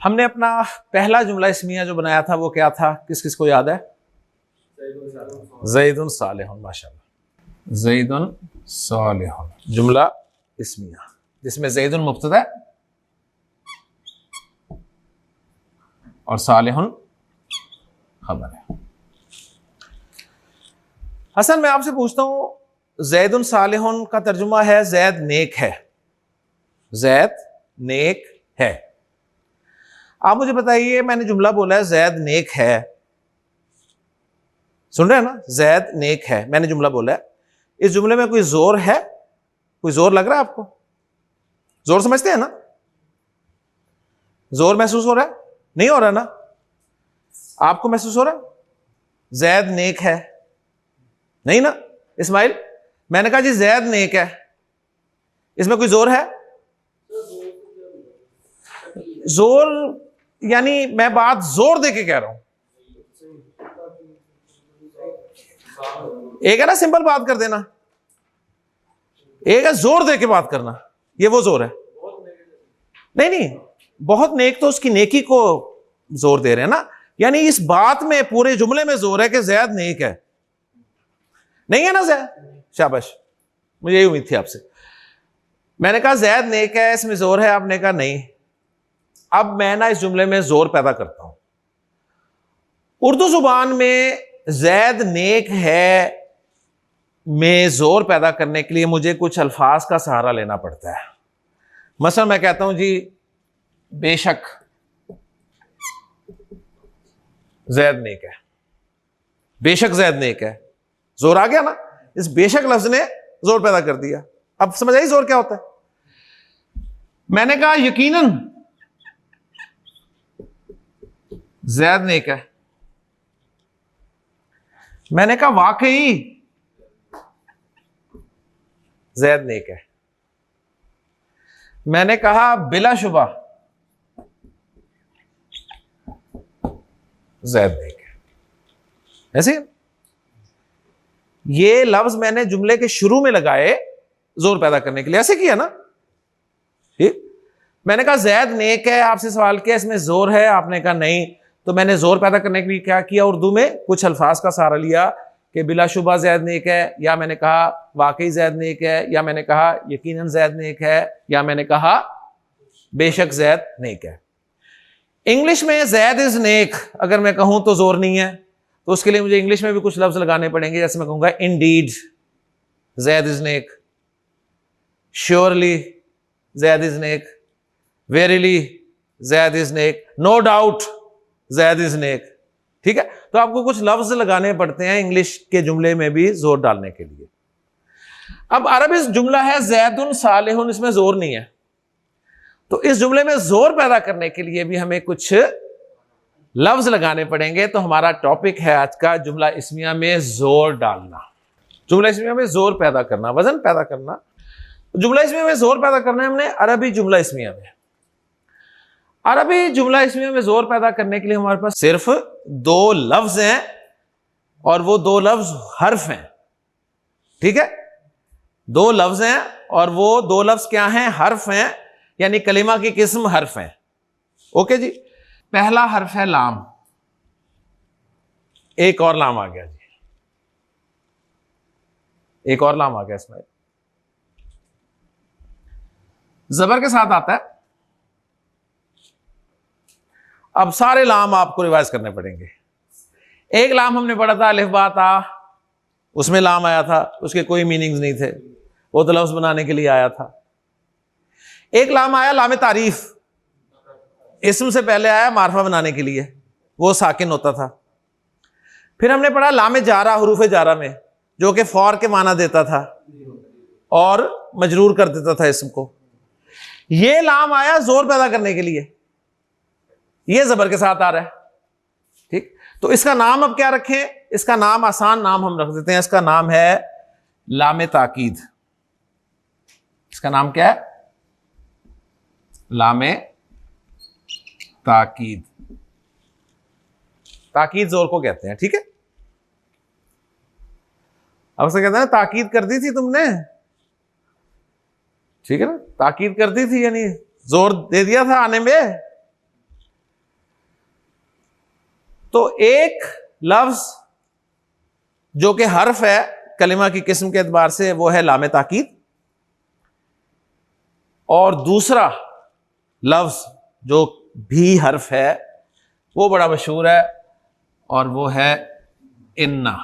हमने अपना पहला जुमला इस्मिया जो बनाया था वो क्या था, किस किस को याद है? ज़ैदुन सालिहुन, माशाअल्लाह, ज़ैदुन सालिहुन जुमला इस्मिया, जिसमें ज़ैदुन मुब्तदा और सालिहुन खबर है। हसन, मैं आपसे पूछता हूं, ज़ैदुन सालिहुन का तर्जुमा है ज़ैद नेक है, ज़ैद नेक है। आप मुझे बताइए, मैंने जुमला बोला है ज़ैद नेक है, सुन रहे हैं ना? ज़ैद नेक है, मैंने जुमला बोला है। इस जुमले में कोई जोर है? कोई जोर लग रहा है आपको? जोर समझते हैं ना? जोर महसूस हो रहा है? नहीं हो रहा ना? आपको महसूस हो रहा है? ज़ैद नेक है, नहीं ना? इस्माइल, मैंने कहा जी ज़ैद नेक है, इसमें कोई जोर है? जोर यानी मैं बात जोर दे के कह रहा हूं। एक है ना सिंपल बात कर देना, एक है जोर दे के बात करना, ये वो जोर है। नहीं नहीं, बहुत नेक तो उसकी नेकी को जोर दे रहे हैं ना, यानी इस बात में पूरे जुमले में जोर है कि ज़ैद नेक है, नहीं है ना ज़ैद? शाबाश, मुझे यही उम्मीद थी आपसे। मैंने कहा ज़ैद नेक है, इसमें जोर है, आपने कहा नहीं। अब मैं ना इस जुमले में जोर पैदा करता हूं। उर्दू जुबान में ज़ैद नेक है में जोर पैदा करने के लिए मुझे कुछ अल्फाज का सहारा लेना पड़ता है। मसलन मैं कहता हूं जी बेशक ज़ैद नेक है, बेशक ज़ैद नेक है, जोर आ गया ना? इस बेशक लफ्ज ने जोर पैदा कर दिया। अब समझ आई जोर क्या होता है? मैंने कहा यकीनन ज़ैद नेक है, मैंने कहा वाकई ज़ैद नेक है, मैंने कहा बिलाशुबा ज़ैद नेक है। ऐसे ये लफ्ज मैंने जुमले के शुरू में लगाए जोर पैदा करने के लिए, ऐसे किया ना? ठीक, मैंने कहा ज़ैद नेक है, आपसे सवाल किया इसमें जोर है, आपने कहा नहीं, तो मैंने जोर पैदा करने के लिए क्या किया? उर्दू में कुछ अल्फाज का सहारा लिया कि बिलाशुबा ज़ैद नेक है, या मैंने कहा वाकई ज़ैद नेक है, या मैंने कहा यकीनन ज़ैद नेक है, या मैंने कहा बेशक ज़ैद नेक है। इंग्लिश में ज़ैद इज नेक अगर मैं कहूं तो जोर नहीं है, तो उसके लिए मुझे इंग्लिश में भी कुछ लफ्ज लगाने पड़ेंगे। जैसे मैं कहूंगा इंडीड ज़ैद इज नेक, श्योरली ज़ैद इज नेक, वेरीली ज़ैद इज नेक, नो डाउट ज़ैद इज नेक। ठीक है, तो आपको कुछ लफ्ज लगाने पड़ते हैं इंग्लिश के जुमले में भी जोर डालने के लिए। अब अरबी जुमला है ज़ैदुन सालिहुन, इसमें जोर नहीं है, तो इस जुमले में जोर पैदा करने के लिए भी हमें कुछ लफ्ज लगाने पड़ेंगे। तो हमारा टॉपिक है आज का जुमला इस्मिया में जोर डालना, जुमला इस्मिया में जोर पैदा करना, वजन पैदा करना। जुमला इस्मिया में जोर पैदा करना है हमने अरबी जुमला इस्मिया में। अरबी जुमला इस्मिया में जोर पैदा करने के लिए हमारे पास सिर्फ दो लफ्ज हैं, और वो दो लफ्ज हर्फ हैं। ठीक है, दो लफ्ज हैं और वो दो लफ्ज क्या हैं? हर्फ हैं, यानी कलिमा की किस्म हर्फ हैं। ओके जी, पहला हर्फ है लाम, एक और लाम आ गया जी, एक और लाम आ गया इसमें, जबर के साथ आता है। अब सारे लाम आपको रिवाइज करने पड़ेंगे। एक लाम हमने पढ़ा था अलिफ बा ता, उसमें लाम आया था, उसके कोई मीनिंग्स नहीं थे, वो तो लफ्ज बनाने के लिए आया था। एक लाम आया लाम तारीफ, इस्म से पहले आया मारफा बनाने के लिए, वो साकिन होता था। फिर हमने पढ़ा लाम जारा हुरूफ जारा में, जो कि फौर के माना देता था और मजरूर कर देता था इस्म को। ये लाम आया जोर पैदा करने के लिए, ये जबर के साथ आ रहा है। ठीक, तो इसका नाम अब क्या रखें? इसका नाम आसान नाम हम रख देते हैं, इसका नाम है लाम ताकीद। इसका नाम क्या है? लाम ताकीद। ताकीद जोर को कहते हैं। ठीक है, अब उसे कहते हैं ताकीद कर दी थी तुमने, ठीक है ना, ताकीद कर दी थी यानी जोर दे दिया था आने में। तो एक लफ्ज जो कि हर्फ है कलिमा की किस्म के एतबार से, वो है लामे ताकीद, और दूसरा लफ्ज जो भी हर्फ है वो बड़ा मशहूर है, और वो है इन्ना।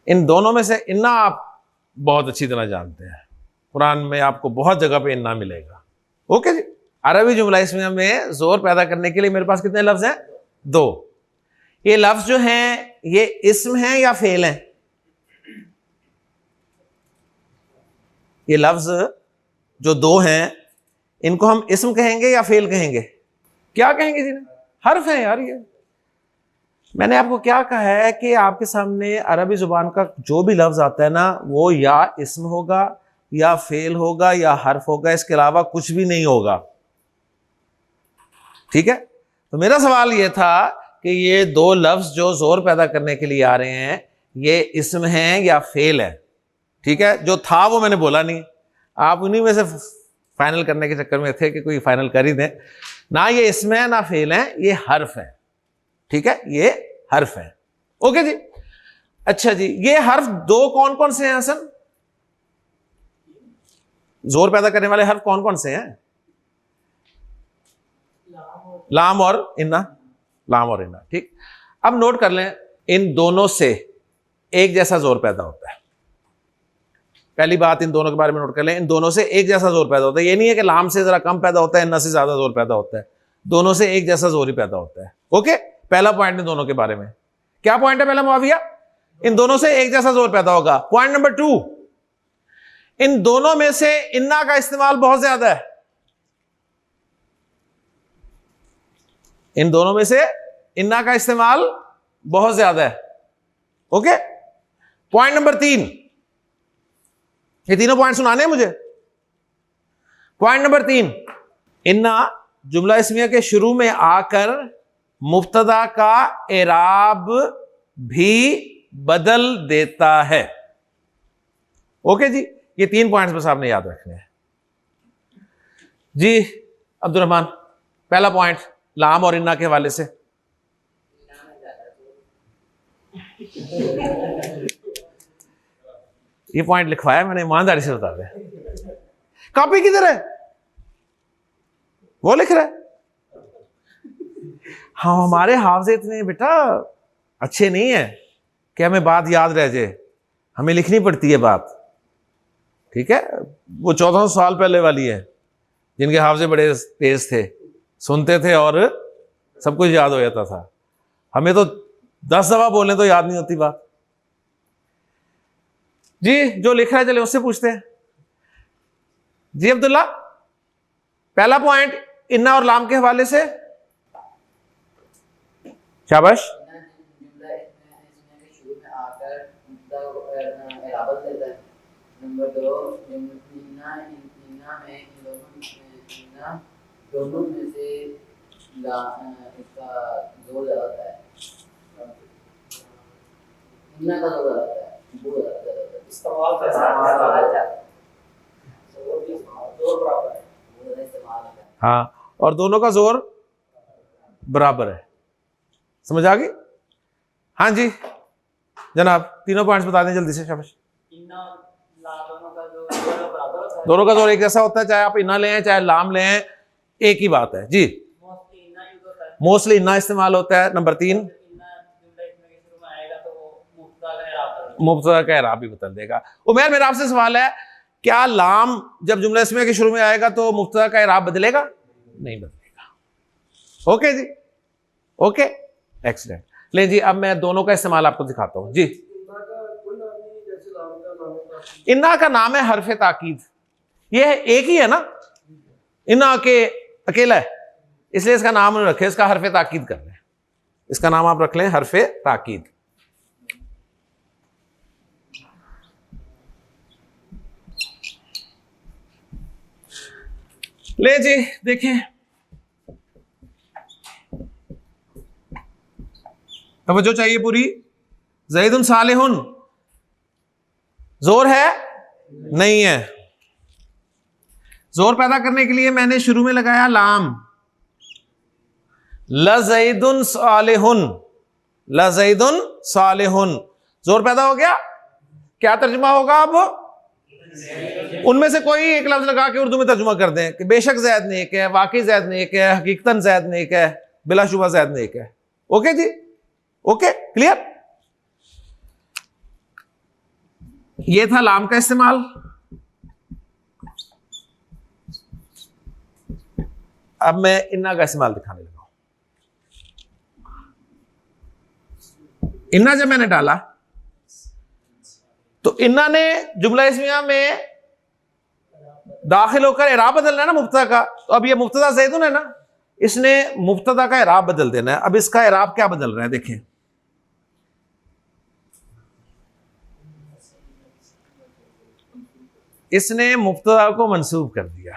इन दोनों में से इन्ना आप बहुत अच्छी तरह जानते हैं, कुरान में आपको बहुत जगह पे इन्ना मिलेगा। ओके जी। अरबी जुमला इस्मिया में जोर पैदा करने के लिए मेरे पास कितने लफ्ज हैं? 2। ये लफ्ज जो हैं ये इस्म हैं या फेल हैं? ये लफ्ज जो 2 हैं इनको हम इस्म कहेंगे या फेल कहेंगे? क्या कहेंगे जी? हर्फ है यार। ये मैंने आपको क्या कहा है कि आपके सामने अरबी जुबान का जो भी लफ्ज आता है ना, वो या इस्म होगा या फेल होगा या हर्फ होगा, इसके अलावा कुछ भी नहीं होगा। ठीक है। तो मेरा सवाल ये था कि ये 2 लफ्ज जो जोर पैदा करने के लिए आ रहे हैं, ये इस्म हैं या फेल है? ठीक है। जो था वो मैंने बोला नहीं, आप उन्हीं में से फाइनल करने के चक्कर में थे कि कोई फाइनल कर ही दें। ना ये इस्म है ना फेल है, ये हर्फ है। ठीक है, ये हर्फ है। ओके जी। अच्छा जी, ये हर्फ 2 कौन कौन से हैं हसन? जोर पैदा करने वाले हर्फ कौन कौन से हैं? लाम और इन्ना। लाम और इन्ना। ठीक। अब नोट कर लें, इन दोनों से एक जैसा जोर पैदा होता है। पहली बात इन दोनों के बारे में नोट कर लें, इन दोनों से एक जैसा जोर पैदा होता है। ये नहीं है कि लाम से जरा कम पैदा होता है, इन्ना से ज्यादा जोर पैदा होता है। दोनों से एक जैसा जोर ही पैदा होता है। ओके। पहला पॉइंट इन दोनों के बारे में क्या पॉइंट है? पहला मुआविया, इन दोनों से एक जैसा जोर पैदा होगा। पॉइंट नंबर 2, इन दोनों में से इन्ना का इस्तेमाल बहुत ज्यादा है। इन दोनों में से इन्ना का इस्तेमाल बहुत ज्यादा है। ओके। पॉइंट नंबर 3, ये तीनों पॉइंट सुनाने हैं मुझे। पॉइंट नंबर 3, इन्ना जुमला इस्मिया के शुरू में आकर मुब्तदा का एराब भी बदल देता है। ओके जी। ये 3 पॉइंट्स बस आपने याद रखने हैं जी। अब्दुर्रहमान, पहला पॉइंट लाम और इन्ना के हवाले से। ये पॉइंट लिखवाया मैंने, ईमानदारी से बता दें। कॉपी किधर है? वो लिख रहा है। हाँ, हमारे हाफजे इतने बेटा अच्छे नहीं है कि हमें बात याद रह जाए, हमें लिखनी पड़ती है बात। ठीक है। वो 1400 साल पहले वाली है, जिनके हाफजे बड़े तेज थे, सुनते थे और सब कुछ याद हो जाता था। हमें तो 10 दफा बोलने तो याद नहीं होती बात जी। जो लिख रहा है चले उससे पूछते हैं जी। अब्दुल्ला, पहला पॉइंट इन्ना और लाम के हवाले से। शाबाश। नंबर 2, दोनों में से इसका जोर ज्यादा होता है, इन्ना का जोर ज्यादा होता है, वो ज्यादा होता है। इस्तेमाल कैसा है? जोर बराबर है, वो इस्तेमाल है। हाँ, और दोनों का जोर बराबर है। समझ आ गई? हाँ जी जनाब, तीनों पॉइंट्स बता दें जल्दी से। शाबाश। दोनों का जोर एक जैसा होता है, चाहे आप इन्ना लें चाहे लाम लें, एक ही बात है जी। मोस्टली इन्ना इस्तेमाल होता है। नंबर 3, मुब्तदा का एराब भी बदल देगा। उमैर, मेरा आपसे सवाल है, क्या लाम जब जुमला इस्मिया के शुरू में आएगा तो मुब्तदा का एराब बदलेगा? नहीं बदलेगा। ओके जी। Okay, excellent. ले जी, अब मैं दोनों का इस्तेमाल आपको दिखाता हूं जी। इन्ना का नाम है हरफे ताकीद। ये एक ही है ना, इन्ना के अकेला है, इसलिए इसका नाम नहीं रखे, इसका हरफे ताकीद कर लें। इसका नाम आप रख लें हरफे ताकीद। ले जी देखें, तवज्जो चाहिए पूरी। ज़ैदुन सालिहुन जोर है? नहीं है। जोर पैदा करने के लिए मैंने शुरू में लगाया लाम। लज़ैदुन सालिहुन, लज़ैदुन सालिहुन, जोर पैदा हो गया। क्या तर्जुमा होगा अब? उनमें से कोई एक लफ्ज लगा के उर्दू में तर्जुमा कर दें कि बेशक जैद नेक है, वाकई जैद नेक है, हकीकतन जैद नेक है, बिलाशुबा जैद नेक है। ओके जी, ओके, क्लियर। ये था लाम का इस्तेमाल। अब मैं इन्ना का इस्तेमाल दिखाने लगा हूं। इन्ना जब मैंने डाला तो इन्ना ने जुमला इस्मिया में दाखिल होकर इराब बदलना है ना मुब्तदा का। तो अब ये मुब्तदा ज़ैदुन है ना, इसने मुब्तदा का इराब बदल देना है। अब इसका इराब क्या बदल रहा है देखें, इसने मुब्तदा को मंसूब कर दिया,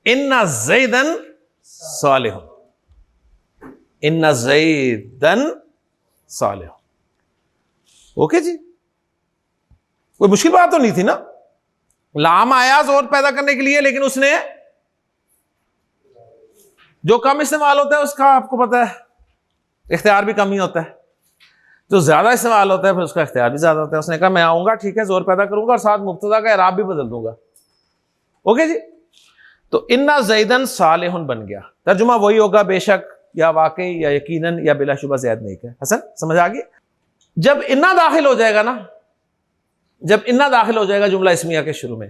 इन्ना ज़ैदन सालिहुन, इन्ना ज़ैदन सालिहुन। ओके जी, कोई मुश्किल बात तो नहीं थी ना। लाम आया जोर पैदा करने के लिए, लेकिन उसने जो कम इस्तेमाल होता है उसका आपको पता है इख्तियार भी कम ही होता है, जो ज्यादा इस्तेमाल होता है फिर उसका इख्तियार भी ज्यादा होता है। उसने कहा मैं आऊंगा, ठीक है, जोर पैदा करूंगा और साथ मुब्तदा का इराब भी बदल दूंगा। ओके जी, तो इन्ना ज़ैदन सालिहुन बन गया। तर्जुमा वही होगा, बेशक या वाकई या यकीनन या बिलाशुबा ज़ैद नेक है। हसन, समझ आ गई। जब इन्ना दाखिल हो जाएगा ना, जब इन्ना दाखिल हो जाएगा जुमला इस्मिया के शुरू में,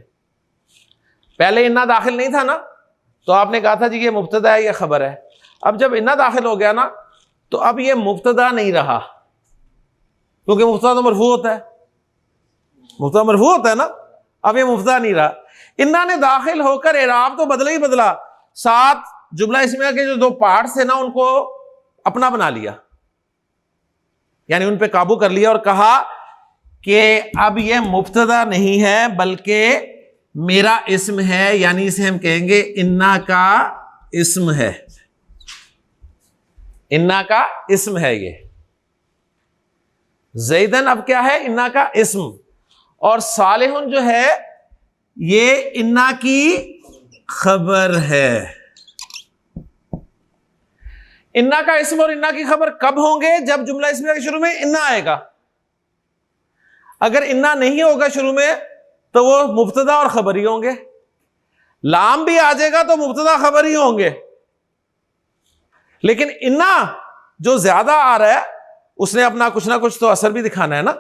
पहले इन्ना दाखिल नहीं था ना, तो आपने कहा था जी ये मुब्तदा है या खबर है। अब जब इन्ना दाखिल हो गया ना, तो अब ये मुब्तदा नहीं रहा, क्योंकि मुब्तदा तो मरफू होता है, मुब्तदा मरफू होता है ना। अब ये मुब्तदा नहीं रहा, इन्ना ने दाखिल होकर इराब तो बदला ही बदला, साथ जुमला इस्मिया के जो दो पार्ट्स थे ना उनको अपना बना लिया, यानी उन पे काबू कर लिया और कहा कि अब ये मुब्तदा नहीं है बल्कि मेरा इस्म है, यानी इसे हम कहेंगे इन्ना का इस्म है, इन्ना का इस्म है। ये ज़ैदन अब क्या है? इन्ना का इस्म। और सालिहुन जो है ये इन्ना की खबर है। इन्ना का इस्म और इन्ना की खबर कब होंगे? जब जुमला इस्मिया के शुरू में इन्ना आएगा। अगर इन्ना नहीं होगा शुरू में तो वो मुब्तदा और खबर ही होंगे। लाम भी आ जाएगा तो मुब्तदा खबर ही होंगे, लेकिन इन्ना जो ज्यादा आ रहा है उसने अपना कुछ ना कुछ तो असर भी दिखाना है ना।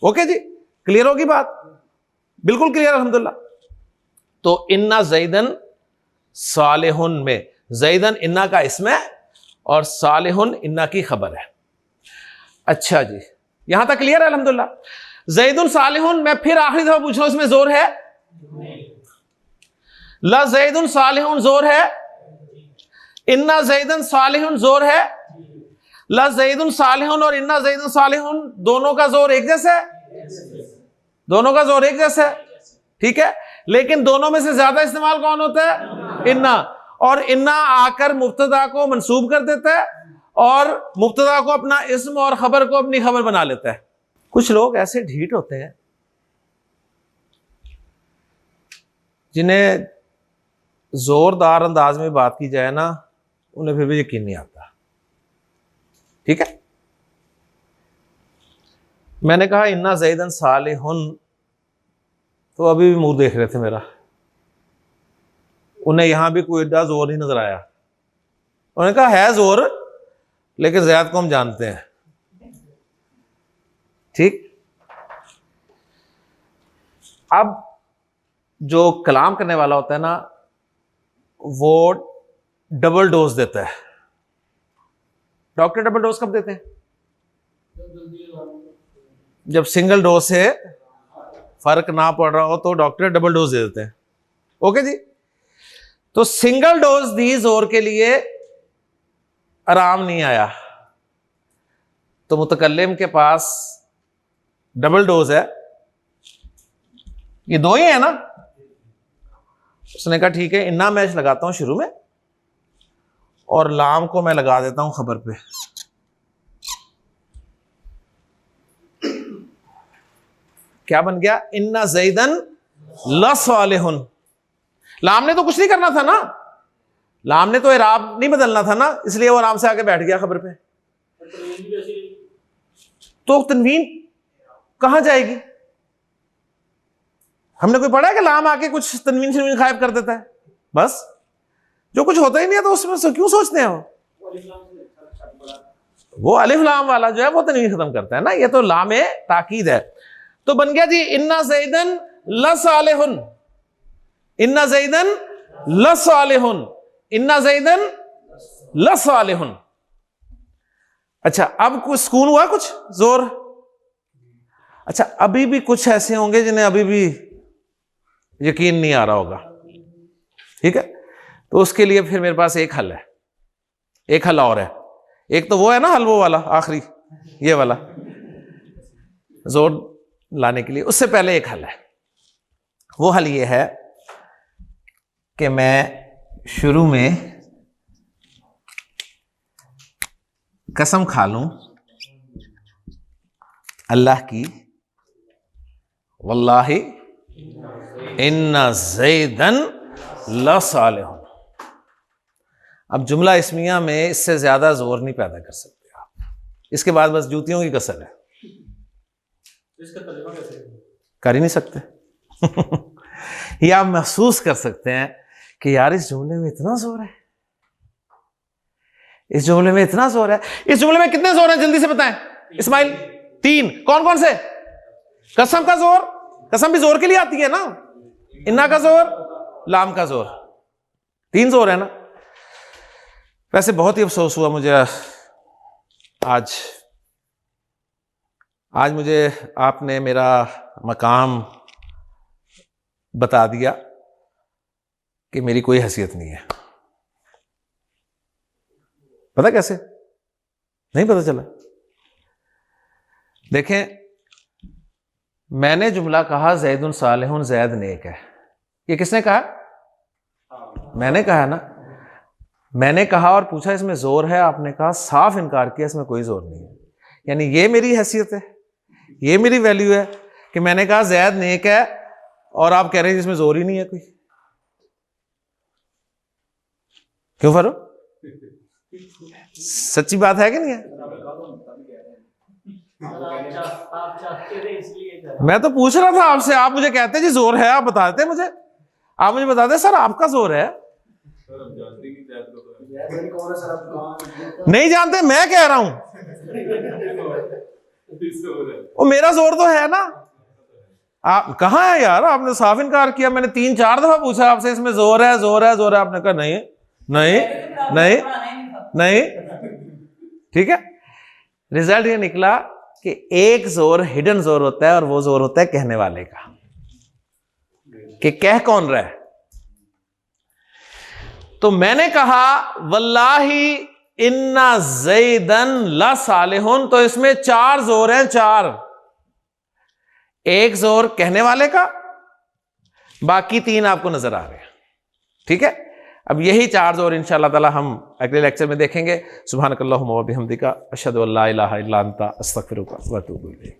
ओके जी, क्लियर होगी बात? बिल्कुल क्लियर, अल्हम्दुलिल्लाह। तो इन्ना ज़ैदन सालिहुन में ज़ैदन इन्ना का इस्म है और सालिहुन इन्ना की खबर है। अच्छा जी, यहां तक क्लियर है अल्हम्दुलिल्लाह। ज़ैदुन सालिहुन मैं फिर आखिरी दफा पूछ रहा हूं, इसमें जोर है? ला ज़ैदुन सालिहुन जोर है? इन्ना ज़ैदन सालिहुन जोर है? ला ज़ैदुन सालिहुन और इन्ना ज़ैदुन सालिहुन दोनों का जोर एक जैसा है? दोनों का जोर एक जैसा है, ठीक है। लेकिन दोनों में से ज्यादा इस्तेमाल कौन होता है? इन्ना। और इन्ना आकर मुब्तदा को मंसूब कर देता है और मुब्तदा को अपना इस्म और खबर को अपनी खबर बना लेता है। कुछ लोग ऐसे ढीठ होते हैं जिन्हें जोरदार अंदाज में बात की जाए ना, उन्हें फिर भी यकीन नहीं आता, ठीक है। मैंने कहा इन्ना ज़ैदन सालिहुन, तो अभी भी मुंह देख रहे थे मेरा। उन्हें यहां भी कोई एडा जोर नहीं नजर आया। उन्होंने कहा है जोर, लेकिन ज़ैद को हम जानते हैं, ठीक। अब जो कलाम करने वाला होता है ना, वो डबल डोज देता है। डॉक्टर डबल डोज कब देते हैं? जब सिंगल डोज से फर्क ना पड़ रहा हो तो डॉक्टर डबल डोज दे देते हैं। ओके जी, तो सिंगल डोज दी जोर के लिए, आराम नहीं आया, तो मुतकल्लिम के पास डबल डोज है। ये दो ही है ना। उसने कहा ठीक है, इन्ना मैच लगाता हूं शुरू में और लाम को मैं लगा देता हूं खबर पे। क्या बन गया? इन्ना ज़ैदन लसालिहुन। लाम ने तो कुछ नहीं करना था ना, लाम ने तो इराब नहीं बदलना था ना, इसलिए वो आराम से आके बैठ गया खबर पे। तो तनवीन कहां जाएगी? हमने कोई पढ़ा है कि लाम आके कुछ तनवीन शनवीन गायब कर देता है? बस जो कुछ होता ही नहीं है तो उसमें क्यों सोचते हैं वो अलिफ लाम वाला जो है वो तनवीन खत्म करता है ना, ये तो लाम ताकीद है। तो बन गया जी इन्ना ज़ैदन लसालिहुन, इन्ना ज़ैदन लसालिहुन, इन्ना ज़ैदन लसालिहुन। अच्छा अब कुछ सुकून हुआ, कुछ जोर? अच्छा अभी भी कुछ ऐसे होंगे जिन्हें अभी भी यकीन नहीं आ रहा होगा, ठीक है? तो उसके लिए फिर मेरे पास एक हल है, एक हल और है। एक तो वो है ना हल वो वाला आखिरी, ये वाला जोर लाने के लिए। उससे पहले एक हल है, वो हल ये है कि मैं शुरू में कसम खा लूं अल्लाह की, वल्लाहि इन्ना ज़ैदन लसालिहुन। अब जुमला इस्मिया में इससे ज्यादा जोर नहीं पैदा कर सकते आप, इसके बाद बस जूतियों की कसर है, इसका तर्जुमा कैसे कर ही नहीं सकते। ये आप महसूस कर सकते हैं कि यार इस जुमले में इतना जोर है, इस जुमले में इतना जोर है। इस जुमले में कितने जोर हैं जल्दी से बताएं इस्माइल? 3। कौन कौन से? कसम का जोर, कसम भी जोर के लिए आती है ना, इन्ना का जोर, लाम का जोर, 3 जोर है ना। वैसे बहुत ही अफसोस हुआ मुझे आज मुझे आपने मेरा मकाम बता दिया कि मेरी कोई हैसियत नहीं है। पता कैसे? नहीं पता चला। देखें, मैंने जुमला कहा ज़ैदुन सालिहुन, ज़ैद नेक है। ये किसने कहा? मैंने कहा ना। मैंने कहा और पूछा इसमें जोर है, आपने कहा साफ इनकार किया इसमें कोई जोर नहीं है। यानी ये मेरी हैसियत है, ये मेरी वैल्यू है कि मैंने कहा ज़ैद नेक है और आप कह रहे हैं इसमें जोर ही नहीं है कोई। क्यों फारूक? सच्ची बात है कि नहीं है? मैं तो पूछ रहा था आपसे, आप मुझे कहते जी जोर है, आप बता देते मुझे, आप मुझे बता दें सर आपका जोर है। नहीं जानते, मैं कह रहा हूं वो मेरा जोर तो है ना। आप कहां है यार? आपने साफ इनकार किया। मैंने 3-4 दफा पूछा आपसे इसमें जोर है, जोर है, जोर है, आपने कहा नहीं नहीं नहीं नहीं। ठीक है, रिजल्ट ये निकला कि एक जोर हिडन जोर होता है और वो जोर होता है कहने वाले का, कि कह कौन रहा है। तो मैंने कहा वल्लाही इन्ना ज़ैदन लसालिहुन, तो इसमें 4 जोर हैं, 4। एक जोर कहने वाले का, बाकी 3 आपको नजर आ रहे हैं। ठीक है, अब यही 4 जोर इंशाअल्लाह ताला हम अगले लेक्चर में देखेंगे। सुब्हानकल्लाहुम्मा व बिहम्दिका अशहदु अल्ला इलाहा इल्ला अंता अस्तगफिरुका व अतूबु इलैक।